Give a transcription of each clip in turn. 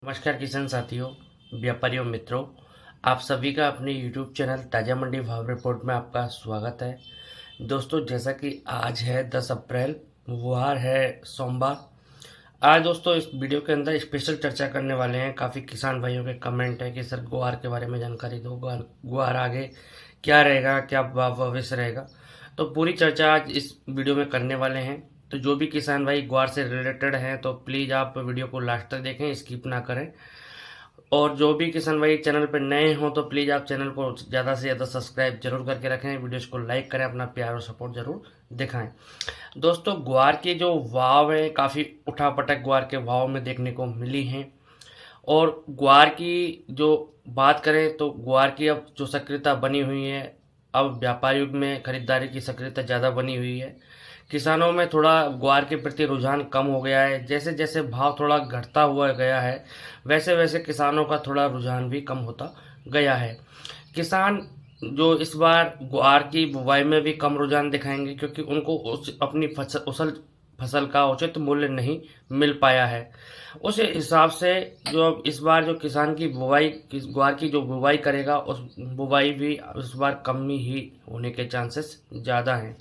नमस्कार किसान साथियों, व्यापारियों मित्रों, आप सभी का अपने YouTube चैनल ताज़ा मंडी भाव रिपोर्ट में आपका स्वागत है। दोस्तों, जैसा कि आज है 10 अप्रैल, वार है सोमवार। आज दोस्तों इस वीडियो के अंदर स्पेशल चर्चा करने वाले हैं। काफ़ी किसान भाइयों के कमेंट है कि सर ग्वार के बारे में जानकारी दो, ग्वार आगे क्या रहेगा, क्या भविष्य रहेगा। तो पूरी चर्चा आज इस वीडियो में करने वाले हैं। तो जो भी किसान भाई ग्वार से रिलेटेड हैं तो प्लीज़ आप वीडियो को लास्ट तक देखें, स्किप ना करें। और जो भी किसान भाई चैनल पर नए हों तो प्लीज़ आप चैनल को ज़्यादा से ज़्यादा सब्सक्राइब जरूर करके रखें, वीडियोस को लाइक करें, अपना प्यार और सपोर्ट जरूर दिखाएं। दोस्तों, ग्वार के जो भाव है काफ़ी उठापटक ग्वार के भाव में देखने को मिली हैं। और ग्वार की जो बात करें तो ग्वार की अब जो सक्रियता बनी हुई है, अब व्यापार युग में खरीदारी की सक्रियता ज़्यादा बनी हुई है। किसानों में थोड़ा ग्वार के प्रति रुझान कम हो गया है। जैसे जैसे भाव थोड़ा घटता हुआ गया है, वैसे वैसे किसानों का थोड़ा रुझान भी कम होता गया है। किसान जो इस बार ग्वार की बुवाई में भी कम रुझान दिखाएंगे, क्योंकि उनको अपनी फसल का उचित मूल्य नहीं मिल पाया है। उस हिसाब से जो इस बार जो किसान की बुवाई, ग्वार की जो बुवाई करेगा, उस बुवाई भी इस बार कम ही होने के चांसेस ज़्यादा हैं।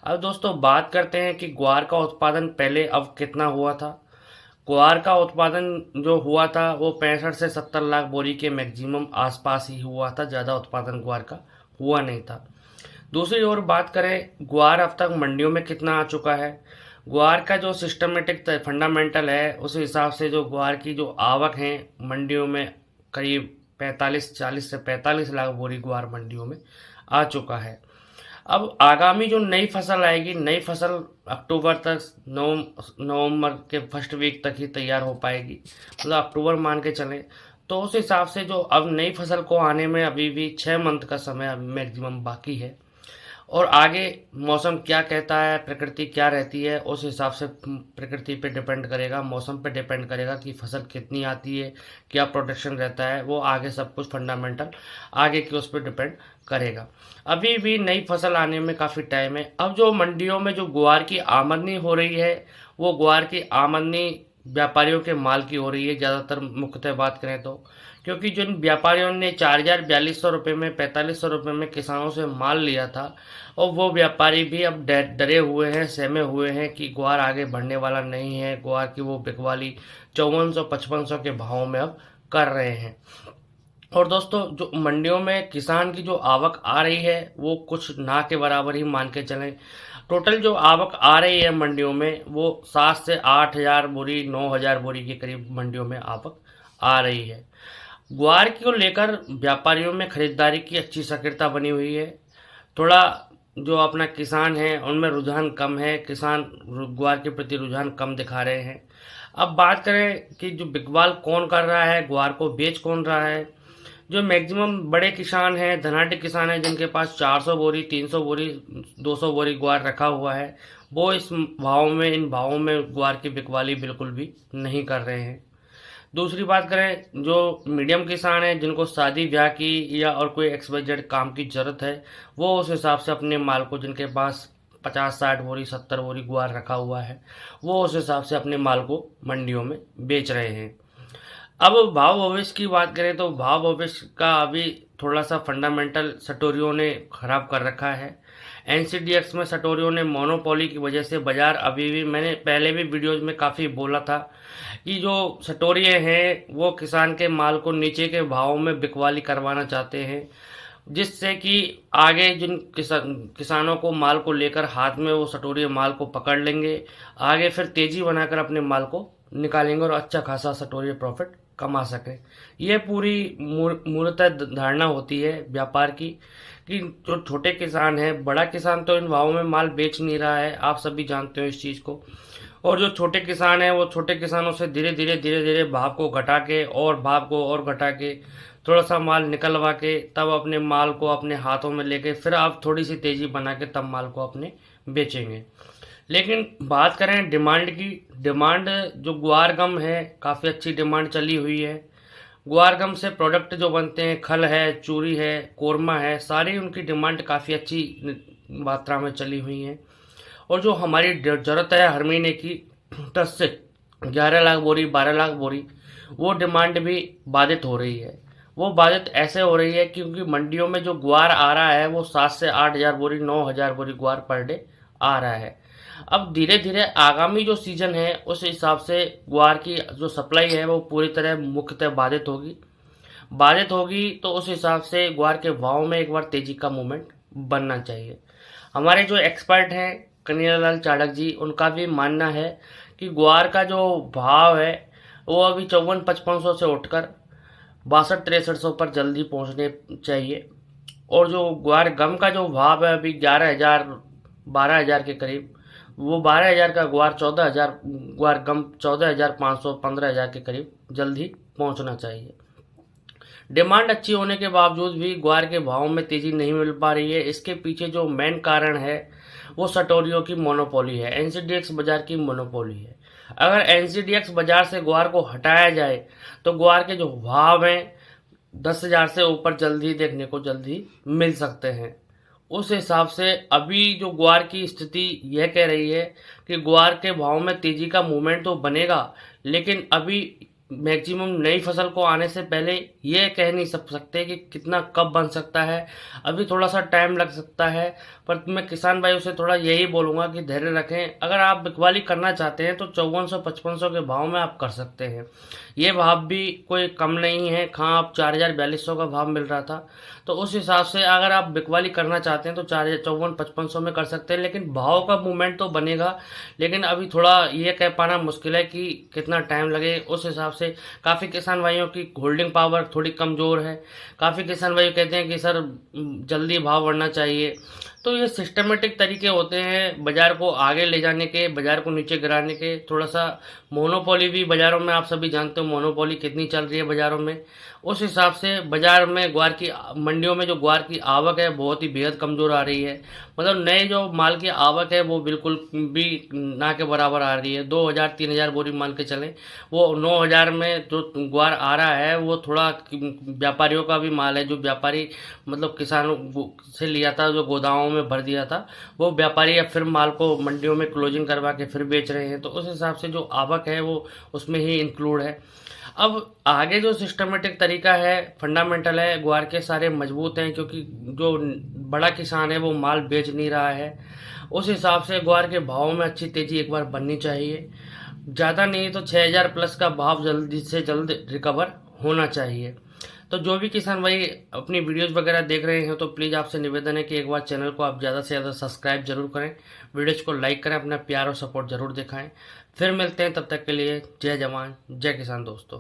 अब दोस्तों बात करते हैं कि ग्वार का उत्पादन पहले अब कितना हुआ था। ग्वार का उत्पादन जो हुआ था वो 65 से 70 लाख बोरी के मैक्सिमम आसपास ही हुआ था। ज़्यादा उत्पादन ग्वार का हुआ नहीं था। दूसरी ओर बात करें, ग्वार अब तक मंडियों में कितना आ चुका है। ग्वार का जो सिस्टमेटिक फंडामेंटल है, उस हिसाब से जो ग्वार की जो आवक है मंडियों में, करीब 40 से 45 लाख बोरी ग्वार मंडियों में आ चुका है। अब आगामी जो नई फसल आएगी, नई फसल अक्टूबर तक, नवंबर के फर्स्ट वीक तक ही तैयार हो पाएगी, मतलब अक्टूबर मान के चलें। तो उस हिसाब से जो अब नई फसल को आने में अभी भी 6 मंथ का समय अभी मैक्सिमम बाकी है। और आगे मौसम क्या कहता है, प्रकृति क्या रहती है, उस हिसाब से प्रकृति पे डिपेंड करेगा, मौसम पे डिपेंड करेगा कि फसल कितनी आती है, क्या प्रोटेक्शन रहता है। वो आगे सब कुछ फंडामेंटल आगे के उस पर डिपेंड करेगा। अभी भी नई फसल आने में काफ़ी टाइम है। अब जो मंडियों में जो ग्वार की आमदनी हो रही है, वो ग्वार की आमदनी व्यापारियों के माल की हो रही है ज़्यादातर, मुख्यतः बात करें तो। क्योंकि जिन व्यापारियों ने 4,4200 रुपये में, 4500 रुपये में किसानों से माल लिया था, और वो व्यापारी भी अब डरे हुए हैं, सहमे हुए हैं कि ग्वार आगे बढ़ने वाला नहीं है। ग्वार की वो बिकवाली 5400-5500 के भाव में अब कर रहे हैं। और दोस्तों, जो मंडियों में किसान की जो आवक आ रही है वो कुछ ना के बराबर ही मान के चलें। टोटल जो आवक आ रही है मंडियों में वो 7 से 8,000 बोरी, 9,000 बोरी के करीब मंडियों में आवक आ रही है। ग्वार को लेकर व्यापारियों में खरीदारी की अच्छी सक्रियता बनी हुई है। थोड़ा जो अपना किसान है उनमें रुझान कम है, किसान ग्वार के प्रति रुझान कम दिखा रहे हैं। अब बात करें कि जो बिकवाल कौन कर रहा है, ग्वार को बेच कौन रहा है। जो मैक्सिमम बड़े किसान हैं, धनाढ्य किसान हैं, जिनके पास 400 बोरी, 300 बोरी, 200 बोरी ग्वार रखा हुआ है, वो इस भाव में, इन भावों में ग्वार की बिकवाली बिल्कुल भी नहीं कर रहे हैं। दूसरी बात करें, जो मीडियम किसान हैं, जिनको शादी ब्याह की या और कोई XYZ काम की ज़रूरत है, वो उस हिसाब से अपने माल को, जिनके पास 50-60 बोरी, 70 बोरी गुआर रखा हुआ है, वो उस हिसाब से अपने माल को मंडियों में बेच रहे हैं। अब भाव भविष्य की बात करें तो भाव भविष्य का अभी थोड़ा सा फंडामेंटल सटोरियों ने खराब कर रखा है। NCDX में सटोरियों ने मोनोपोली की वजह से बाजार अभी भी, मैंने पहले भी वीडियोज में काफ़ी बोला था कि जो सटोरिये हैं वो किसान के माल को नीचे के भावों में बिकवाली करवाना चाहते हैं, जिससे कि आगे जिन किसानों को माल को लेकर हाथ में, वो सटोरिये माल को पकड़ लेंगे, आगे फिर तेजी बनाकर अपने माल को निकालेंगे और अच्छा खासा सटोरिये प्रॉफिट कमा सकें। ये पूरी मूलतः धारणा होती है व्यापार की, कि जो छोटे किसान हैं, बड़ा किसान तो इन भावों में माल बेच नहीं रहा है, आप सभी जानते हो इस चीज़ को। और जो छोटे किसान हैं वो छोटे किसानों से धीरे धीरे भाव को घटा के, और भाव को और घटा के, थोड़ा सा माल निकलवा के, तब अपने माल को अपने हाथों में लेके फिर आप थोड़ी सी तेज़ी बना के तब माल को अपने बेचेंगे। लेकिन बात करें डिमांड की, डिमांड जो ग्वार गम है, काफ़ी अच्छी डिमांड चली हुई है। ग्वार गम से प्रोडक्ट जो बनते हैं, खल है, चूरी है, कोरमा है, सारी उनकी डिमांड काफ़ी अच्छी मात्रा में चली हुई है। और जो हमारी ज़रूरत है हर महीने की 10 से 11 लाख बोरी, 12 लाख बोरी, वो डिमांड भी बाधित हो रही है। वो बाधित ऐसे हो रही है क्योंकि मंडियों में जो ग्वार आ रहा है वो 7 से 8 हज़ार बोरी 9 हज़ार बोरी ग्वार पर डे आ रहा है। अब धीरे धीरे आगामी जो सीजन है उस हिसाब से ग्वार की जो सप्लाई है वो पूरी तरह मुख्यतः बाधित होगी तो उस हिसाब से ग्वार के भाव में एक बार तेजी का मूवमेंट बनना चाहिए। हमारे जो एक्सपर्ट हैं कन्हैयालाल चाणक जी, उनका भी मानना है कि ग्वार का जो भाव है वो अभी 54-55 से उठकर 62-63 पर जल्दी पहुंचने चाहिए। और जो ग्वार गम का जो भाव है अभी 11 हज़ार 12 हज़ार के करीब, वो 12 हज़ार का ग्वार 14 हज़ार, ग्वार गम 14,500 15 हज़ार के करीब जल्दी पहुंचना चाहिए। डिमांड अच्छी होने के बावजूद भी ग्वार के भाव में तेजी नहीं मिल पा रही है। इसके पीछे जो मेन कारण है वो सटोरियों की मोनोपोली है, एनसीडीएक्स बाजार की मोनोपोली है। अगर एनसीडीएक्स बाजार से ग्वार को हटाया जाए तो ग्वार के जो भाव हैं 10 हज़ार से ऊपर जल्दी देखने को जल्दी मिल सकते हैं। उस हिसाब से अभी जो ग्वार की स्थिति यह कह रही है कि ग्वार के भाव में तेजी का मूवमेंट तो बनेगा, लेकिन अभी मैक्सिमम नई फसल को आने से पहले ये कह नहीं सकते कि कितना कब बन सकता है। अभी थोड़ा सा टाइम लग सकता है, पर मैं किसान भाइयों से थोड़ा यही बोलूँगा कि धैर्य रखें। अगर आप बिकवाली करना चाहते हैं तो 5400-5500 के भाव में आप कर सकते हैं। ये भाव भी कोई कम नहीं है। कहाँ आप 4000-4200 का भाव मिल रहा था, तो उस हिसाब से अगर आप बिकवाली करना चाहते हैं तो 5400-5500 में कर सकते हैं, लेकिन भाव का मूवमेंट तो बनेगा। लेकिन अभी थोड़ा ये कह पाना मुश्किल है कि कितना टाइम लगे। उस हिसाब से काफ़ी किसान भाइयों की होल्डिंग पावर थोड़ी कमज़ोर है। काफ़ी किसान भाई कहते हैं कि सर जल्दी भाव बढ़ना चाहिए। तो ये सिस्टमेटिक तरीके होते हैं बाज़ार को आगे ले जाने के, बाज़ार को नीचे गिराने के। थोड़ा सा मोनोपोली भी बाज़ारों में, आप सभी जानते हो मोनोपोली कितनी चल रही है बाज़ारों में। उस हिसाब से बाज़ार में ग्वार की मंडियों में जो ग्वार की आवक है बहुत ही बेहद कमज़ोर आ रही है। मतलब नए जो माल की आवक है वो बिल्कुल भी ना के बराबर आ रही है। 2000-3000 बोरी मान के चलें, वो 9000 में जो ग्वार आ रहा है वो थोड़ा व्यापारियों का भी माल है। जो व्यापारी मतलब किसानों से लिया था, जो गोदामों में भर दिया था, वो व्यापारी अब फिर माल को मंडियों में क्लोजिंग करवा के फिर बेच रहे हैं। तो उस हिसाब से जो आवक है वो उसमें ही इंक्लूड है। अब आगे जो सिस्टमेटिक तरीका है, फंडामेंटल है, ग्वार के सारे मजबूत हैं क्योंकि जो बड़ा किसान है वो माल बेच नहीं रहा है। उस हिसाब से ग्वार के भाव में अच्छी तेजी एक बार बननी चाहिए। ज़्यादा नहीं तो 6000 प्लस का भाव जल्दी से जल्द रिकवर होना चाहिए। तो जो भी किसान भाई अपनी वीडियोस वगैरह देख रहे हैं तो प्लीज़ आपसे निवेदन है कि एक बार चैनल को आप ज़्यादा से ज़्यादा सब्सक्राइब जरूर करें, वीडियोस को लाइक करें, अपना प्यार और सपोर्ट जरूर दिखाएं। फिर मिलते हैं, तब तक के लिए जय जवान जय किसान दोस्तों।